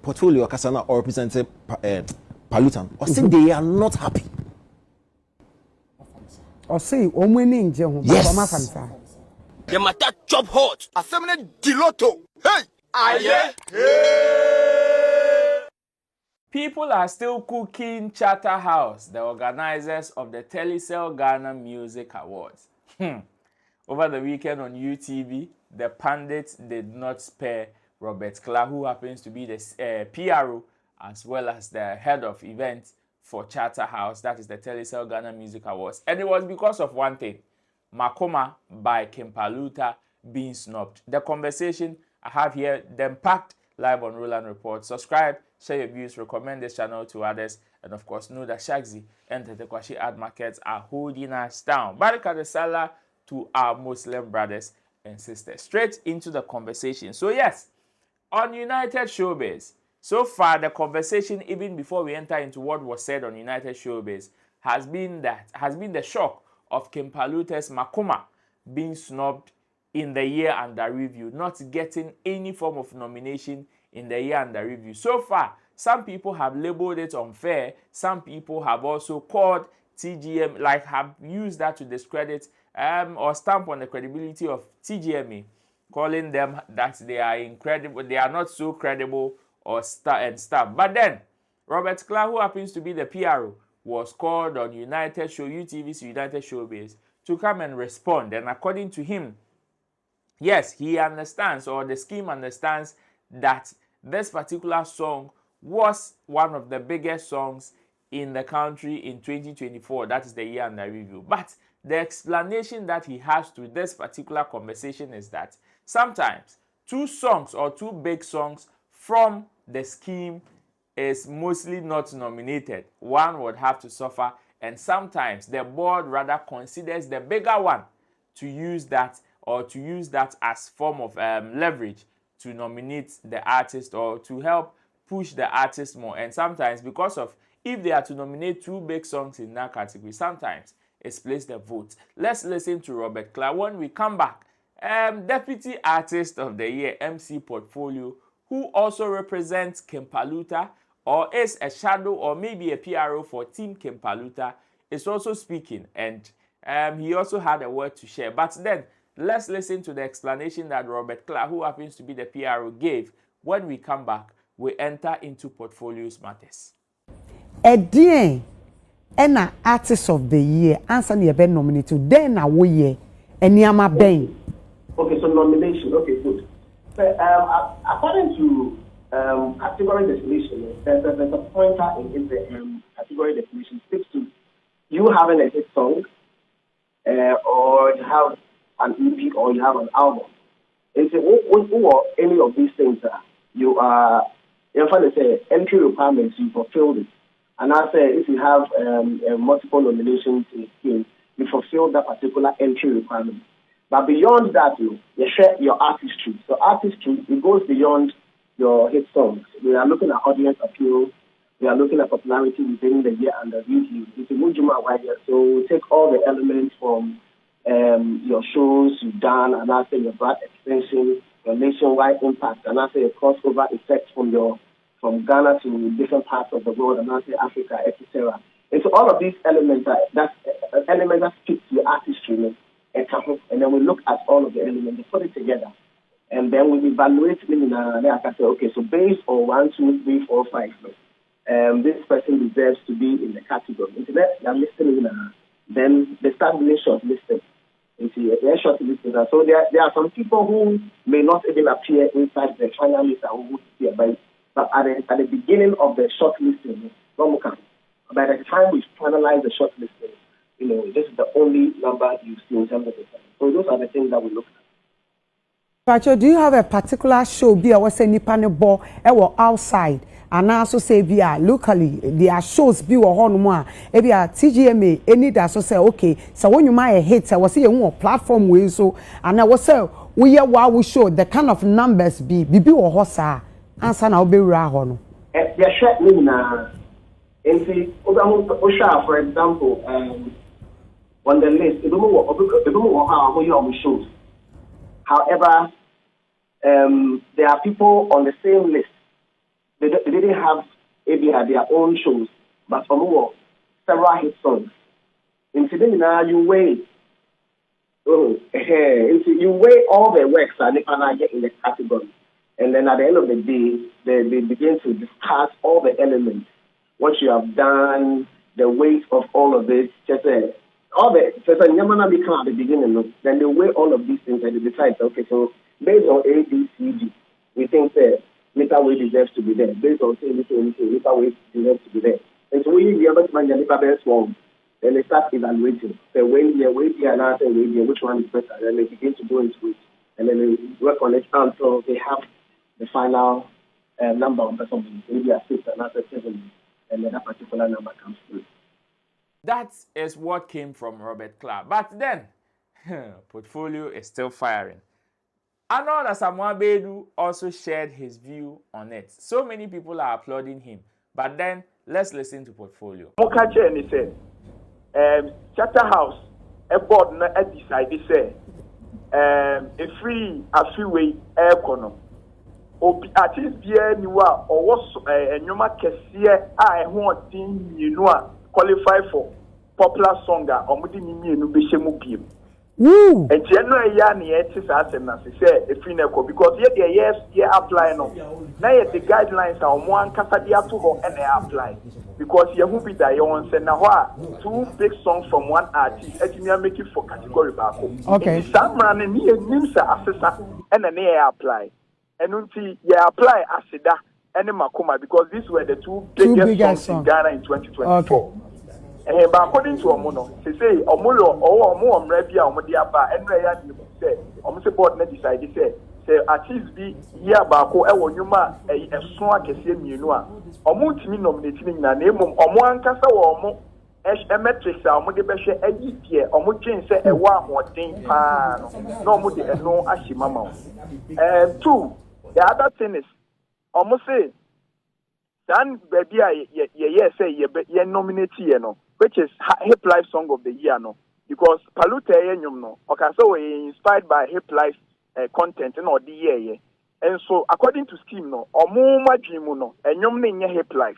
portfolio Kasana or represented Paluta. Or say they are not happy. Or say omweni nje yes. The matter chop hot. Assembly diloto. Hey! Aye! People are still cooking Charterhouse, the organizers of the Telecel Ghana Music Awards. Over the weekend on UTV, the pundits did not spare Robert Clark, who happens to be the PRO as well as the head of events for Charterhouse, that is the Telecel Ghana Music Awards. And it was because of one thing, Makuma by Paluta being snubbed. The conversation I have here, then packed live on Roland Report. Subscribe, share your views, recommend this channel to others, and of course know that Shagzi and the Kwashi ad markets are holding us down. Baraka de Salah to our Muslim brothers and sisters. Straight into the conversation. So yes, on United Showbiz, so far the conversation, even before we enter into what was said on United Showbiz, has been the shock of Paluta's Makuma being snubbed in the year under review, not getting any form of nomination in the year under review. So far, some people have labeled it unfair. Some people have also called TGMA, like have used that to discredit or stamp on the credibility of TGMA, calling them that they are incredible, they are not so credible or stuff. But then, Robert Clark, who happens to be the PRO, was called on UTV's United Showbiz to come and respond. And according to him, yes, he understands, or the scheme understands, that this particular song was one of the biggest songs in the country in 2024. That is the year under review. But the explanation that he has to this particular conversation is that sometimes two songs or two big songs from the scheme is mostly not nominated. One would have to suffer, and sometimes the board rather considers the bigger one to use that, or to use that as form of leverage to nominate the artist or to help push the artist more. And sometimes, because of, if they are to nominate two big songs in that category, sometimes it's placed the vote. Let's listen to Robert Clark. When we come back, Deputy Artist of the Year, MC Portfolio, who also represents Paluta, or is a shadow or maybe a PRO for Team Paluta, is also speaking, and he also had a word to share. But then, let's listen to the explanation that Robert Clark, who happens to be the PRO, gave. When we come back, we enter into Portfolio's matters. Edien, ena Artist of the Year, answer the event nominated. Then a way, and Yama Bain. Okay, so nomination. Okay, good. According to category definition, there's a pointer in the category definition speaks to you having a hit song, or you have an EP, or you have an album. It's any of these things you are, in fact, say entry requirements, you fulfilled it. And I say if you have multiple nominations in a scheme, you fulfill that particular entry requirement. But beyond that, you share your artistry. So artistry, it goes beyond your hit songs. We are looking at audience appeal. We are looking at popularity within the year under review. It's a Mujuma wide. So we take all the elements from your shows you've done, and I say your brand extension, your nationwide impact, and I say a crossover effect from Ghana to different parts of the world, and I say Africa, etc. And so all of these elements that speak to your artistry, and then we look at all of the elements, put it together, and then we evaluate them. Then I can say, okay, so based on 1, 2, 3, 4, 5, this person deserves to be in the category. They're listing then they start doing shortlisting. They're shortlisting. So there are some people who may not even appear inside the final list and who would appear, but at the beginning of the shortlisting, by the time we finalize the shortlisting, this is the only number you see in terms of the time. So those are the things that we look at. Pacho, do you have a particular show be a was any panel ball or outside? And also say via locally, there are shows be or on more. If you are TGMA, any that so say okay. So when you might hit, I was see a platform way so, and I was say we are what we show the kind of numbers be or hosa answer now be rahono. Yeah, shut me now. And see, for example, on the list, you don't know how you shows. However, there are people on the same list. already have maybe their own shows, but for several hit songs. Incidentally, now you weigh. You weigh all the works and get in the category. And then at the end of the day, they begin to discuss all the elements, what you have done, the weight of all of this. All the Yamana become at the beginning. Then they weigh all of these things and they decide, okay, so based on A, B, C, D, we think that meter weight deserves to be there. Based on C, meter weight deserves to be there. And so we the other man, the best one. Then they start evaluating. So weight here, and I say weight here, which one is better? Then they begin to go into it. And then they work on it until they have the final number of person, maybe a 6 and after 7, and then that particular number comes through. That is what came from Robert Clark. But then, portfolio is still firing. Arnold Asamoah Baidoo also shared his view on it. So many people are applauding him. But then, let's listen to portfolio. Mokache ni say, Charterhouse, a board na decide say, a free way air kono. Obi artist bia ni wa owo enyoma kese a ehun odin yinu a qualify for popular song a omudi ni mienu be shemu biem. Woo! And you know, yeah, it's a free neco because yes, apply no. Now, the guidelines are one casadia to go and they apply because you will be there. You want to say, 2 big songs from one artist, and you make it for category back. Okay. Some run and me and Nimsa assessor and then they apply. And until you apply Asida and Makuma because these were the two biggest songs in Ghana in 2024. Okay. But according to Omono, they say Omulo or Omo Rebia Omodiaba and Raya say Omse board net decide say artist be year bako ewo nyuma a so akese mienu a omo ntimi nominating na name omo ankasa wo omo metrics a omo de be hwe ayi die omo twen say ewo ahoden pa no omo de eno ahimama. 2 the other thing is omo say dan baby a say ye nominate ye no, which is Hip Life Song of the Year, no, because Paluta no, okay, so we inspired by Hip Life content and all the year, and so according to Steam, no, or more dream, no, and you mean Hip Life,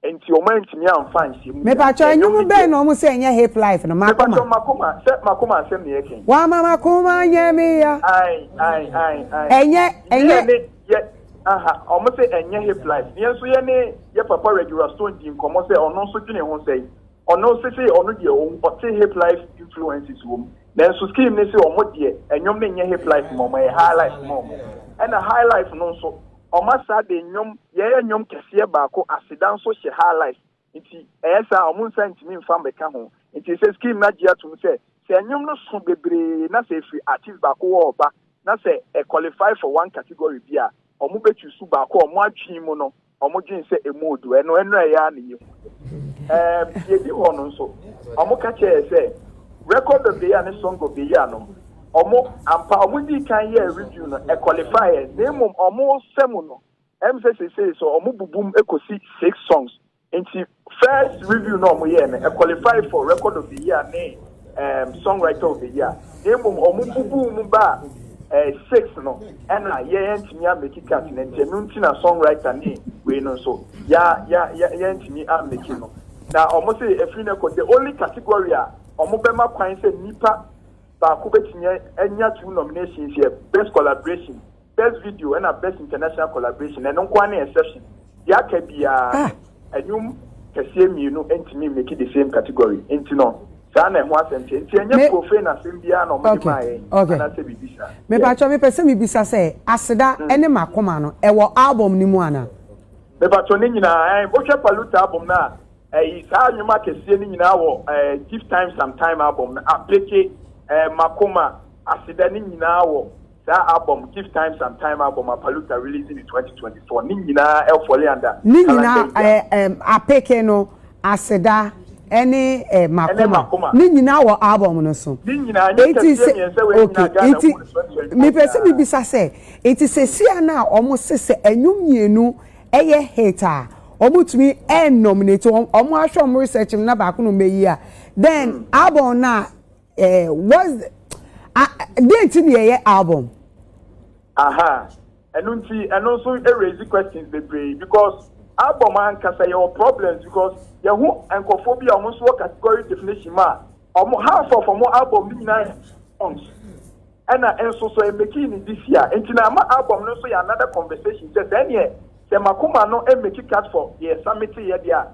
and to your mind to me, I'm fine. Maybe I try you be no almost saying Hip Life, no, Makuma, set Makuma, send me again. Why, Makuma, yeah, me, and almost say and Hip Life. Yes, we are your papa regular stone team, come say, or no, so you say. Or no say or no dear or say Hip Life influences whom. Then so scheme they say or more dear and you mean Hip Life mom, a high life mom. And a high life no so or must say yum yum cassia bako as sedan so she high life. It's a moon sent to me from the cajon. It is a scheme not yet to say yum no so be not say free artist bako or back, not say a qualify for one category beer or move to subako or more chimono or more say a mood and when I am you. So Omokache say record of the year and song of the year no Omo and Pawudi can hear review no a qualifier name Omo Semuno MCC say so Omo Bubum Ekosi 6 songs into first review no mo year a qualifier for record of the year name songwriter of the year name Omo Bubum ba 6 no and ntimi make it cat ntimi ntina songwriter name we no so ya ntimi make no. Now, almost a free neco, the only category are Omobema Quine said Nipa, Bakubetinia, and 2 nominations here best collaboration, best video, and a best international collaboration, and no one exception. There be a new Cassium, you know, and to me make it the same category. Into no, Sana and one sentence, and your profane as Indiana, okay. Maybe I try me person, maybe say, Asida, and Makuma, no, our album Nimuana. The Batonina, I'm watching Paluta album now. How you make a scene in our give time some time album. Applique Makuma Asidani in our album, give time some time album. Paluta releasing in 2024. Nina El Folianda. Nina Apeke no Asida any Makuma. Nina our album no so. It is okay. Me person me bisa say it is a see now almost say enyum yenu eye hater. Omutumi nominate omo ahwe omo research na ba ko no meyi then album na was date the album and also raise questions they pray because album and kasa your problems because you and cophobia almost work category definition ma half of more album being 9 songs and so making this year and my album no so another conversation just then yeah say Makuma no make it cut for summit here there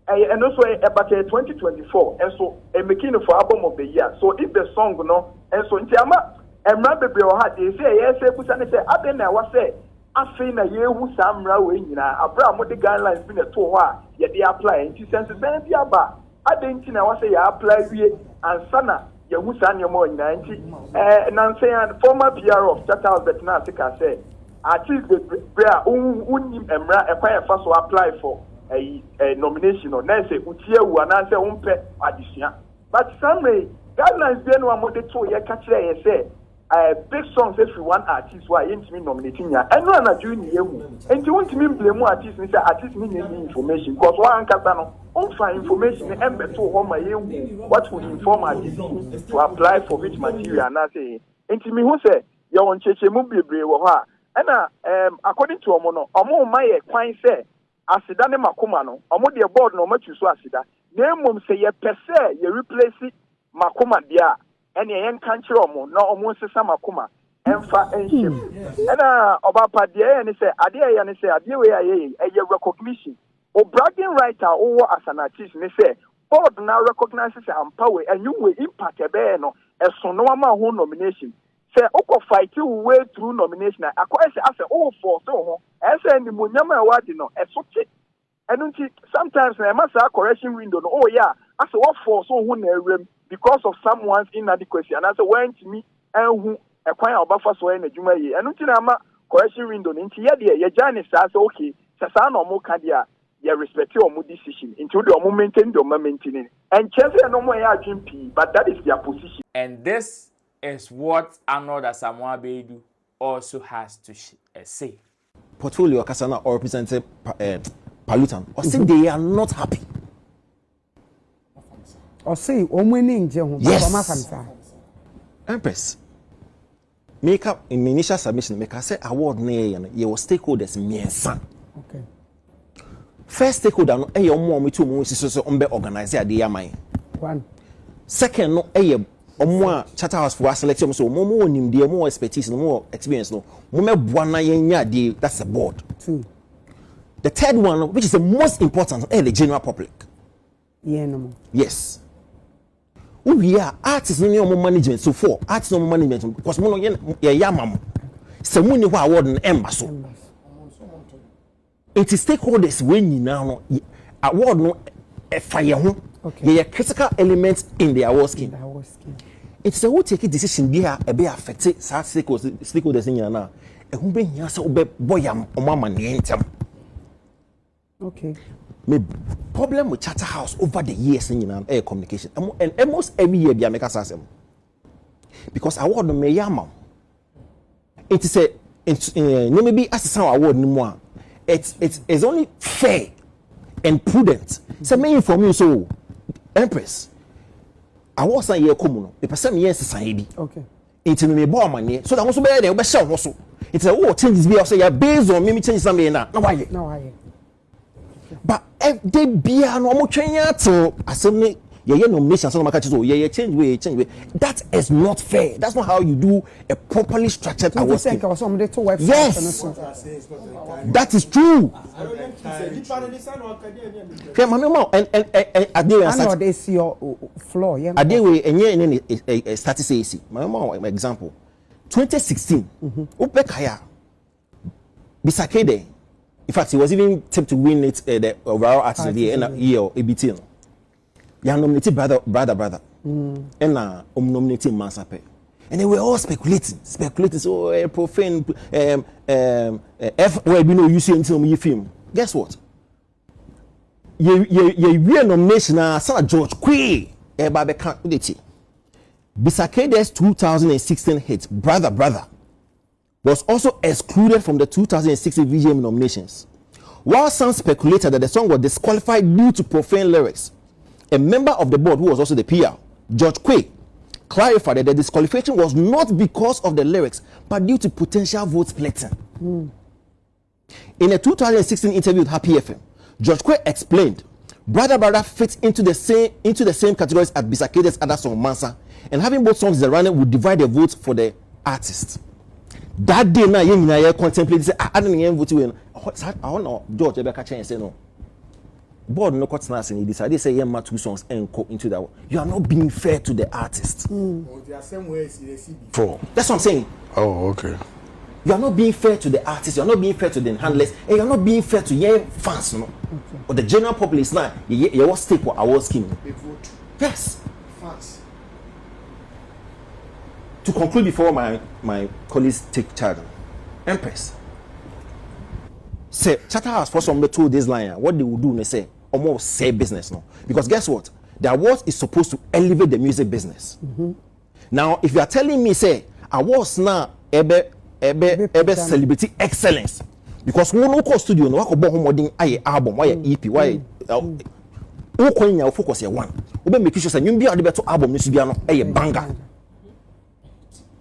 and also about 2024 and so making for album of the year so if the song no and so ntiama emra bebe o ha dey say yes say pusa ne say aden na wa say afei na yehu samra we nyina abra mo de guidelines bi na to ho a ye dey apply nti sense ben bi aba aden nti na wa say ya apply wie ansana yehu sanya mo nyina nti nanse and former PR of Charles Betina Sika say artist the bra unnim emra ekwan e fa so apply for a nomination or na say utie wu ana say umpe adisua but some guidelines dey no amode to ye ka kire ye say big songs if you want artists why ain't me nominating ya and no na join you and you want me blame artists me say artists need information because one kasa no on find information and beto ho ma you what would inform artists to apply for which material na say and me who say you want cheche mu bebre wo ha and according to omo no omo ma ye kwan say asida ne Makuma no omo de board no ma chuso asida na emom say ye pese ye replace Makuma dia and yen country omo no omo sesa Makuma emfa enhim and obapa dia and say ade ya ne say ade we aye recognition o bragging writer o as an artist ne say board now recognizes empower and you will impact e be no eso no ma ho nomination say oko fight you way through nomination akwa say as o for so ho e say ni munyama award no eso ti and sometimes na masa correction window no oh yeah as what for so ho na ewrem because of someone's inadequacy and as went to me and who a kwanya obafa so na djuma yi enu ti na ma correction window nti ye de ye jani sa say okay sasa na omo ka dia ye respect omo decision into the omo maintain the omo maintaining and chese no mo ya adwimpi but that is their position. And this is what Arnold Asamoah Baidoo also has to say. Portfolio Kasana or represented Paluta or say they are not happy. Or say omweni nje ho yes. Famsa. Empress. Make up in initial submission make I say award ne ye was stakeholders miensa. Okay. First stakeholder no e omo omo tu omo so ombe organize ade yaman. One. Second no e omo a Charterhouse for selection so omo onim de omo expertise no more experience no mo meboa na yenya de that's the board. Two. The third one which is the most important the general public. Yeah no. Yes. We are artists in your management so for artists no management because mo no ye yamam se mu ni ho award no emba so it is stakeholders when you now award no e fire ho ye critical elements in the award scheme it's a who take a decision be a be affect stakeholders in na e hu be hia se obe boyam o mama ne entem. Okay. My problem with Charterhouse over the years in air communication and almost every year be a make us because award no me yama it is a maybe as some award no more it's only fair and prudent so me inform you so Empress award san year come no the person yes san bi okay it me bo money so that also be there we share ho so it's a what changes be also based on me change something na why but if they be no mo twenya to asem ye nomination so no maka so ye change way that is not fair. That's not how you do a properly structured award scheme. Yes, that is true. Okay, mama and Arnold is your floor. Yeah, adewe enye any statistics mama example 2016 upekaya bisakede. In fact, he was even tipped to win it the overall artist of the year or ABT. You nominated brother. And nominated Mansape. And they were all speculating. So profane F where you know you see until you film. Guess what? You nomination son George Quay Bisakede's 2016 hit Brother was also excluded from the 2016 VGM nominations. While some speculated that the song was disqualified due to profane lyrics, a member of the board who was also the PR, George Quay, clarified that the disqualification was not because of the lyrics, but due to potential vote splitting. In a 2016 interview with Happy FM, George Kwe explained, Brother fits into the same categories as Bisakede's other song Mansa, and having both songs the running would divide the votes for the artist. That day now, you contemplate say, I don't even vote you. I don't know George ever catch and say no. Board no cut snaps and he decided say yeah, 2 songs and go into that. You are not being fair to the artist. There are some ways you see before. That's what I'm saying. Oh, okay. You are not being fair to the artist. You are not being fair to the handlers, and you are not being fair to your fans, no. Okay. Or the general populace now. You was stake for our scheme. They vote. Yes. Fans. To conclude before my colleagues take charge, Empress. Say Charterhouse for some told this line. What they will do, they say, almost say business, no. Because guess what? The awards is supposed to elevate the music business. Now, if you are telling me, say awards now, celebrity excellence, because we no call studio no wako home wedding aye album why EP why who coin your focus here one we make sure say you be better album no be no aye banger.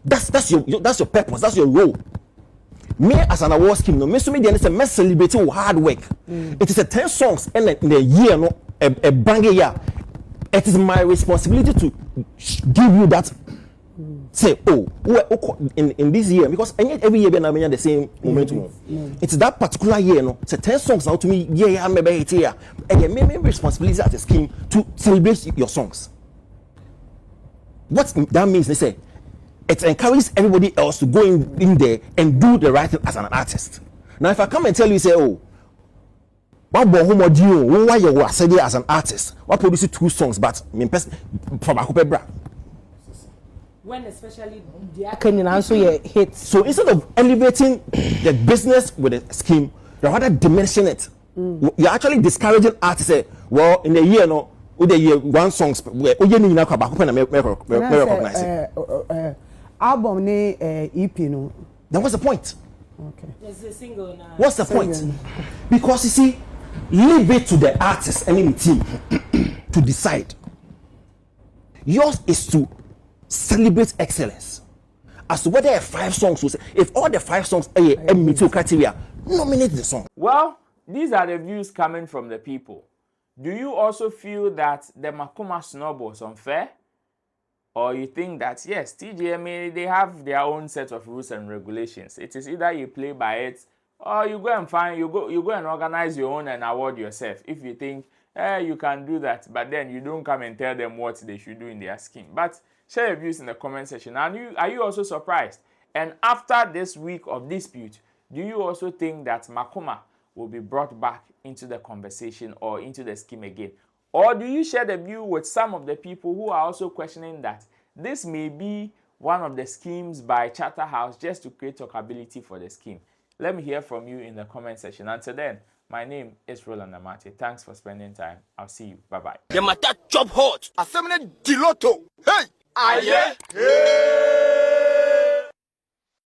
That's your purpose, that's your role. Me as an award scheme no me so me dey say me celebrating hard work. It is a 10 songs and in a year no a banger year. It is my responsibility to give you that. Say, in this year, because every year we are the same momentum. It's that particular year, no. Say 10 songs now to me, yeah, maybe it's here. And you may responsibility as a scheme to celebrate your songs. What that means, they say, it encourages everybody else to go in there and do the right thing as an artist. Now, if I come and tell you, say, what why you are saying as an artist? What produce 2 songs, but from a when especially the can also hits. So instead of elevating the business with a scheme, you're rather diminishing it. You're actually discouraging artists. Say, well, in a year, no, the year 1 songs, where you need to recognize it. Album EP no. That was the point. Okay. There's a single now. What's the point? Because you see, leave it to the artist and the team to decide. Yours is to celebrate excellence. As to whether 5 songs will say, if all the 5 songs meet your criteria, nominate the song. Well, these are the views coming from the people. Do you also feel that the Makuma Snub was unfair? Or you think that yes, TGMA, they have their own set of rules and regulations. It is either you play by it or you go and organize your own and award yourself. If you think you can do that, but then you don't come and tell them what they should do in their scheme. But share your views in the comment section. And are you also surprised? And after this week of dispute, do you also think that Makuma will be brought back into the conversation or into the scheme again? Or do you share the view with some of the people who are also questioning that this may be one of the schemes by Charterhouse just to create talkability for the scheme? Let me hear from you in the comment section. Until then, my name is Roland Amate. Thanks for spending time. I'll see you. Bye-bye. The matter chop hot. Asemene diloto. Hey! Aye! Hey!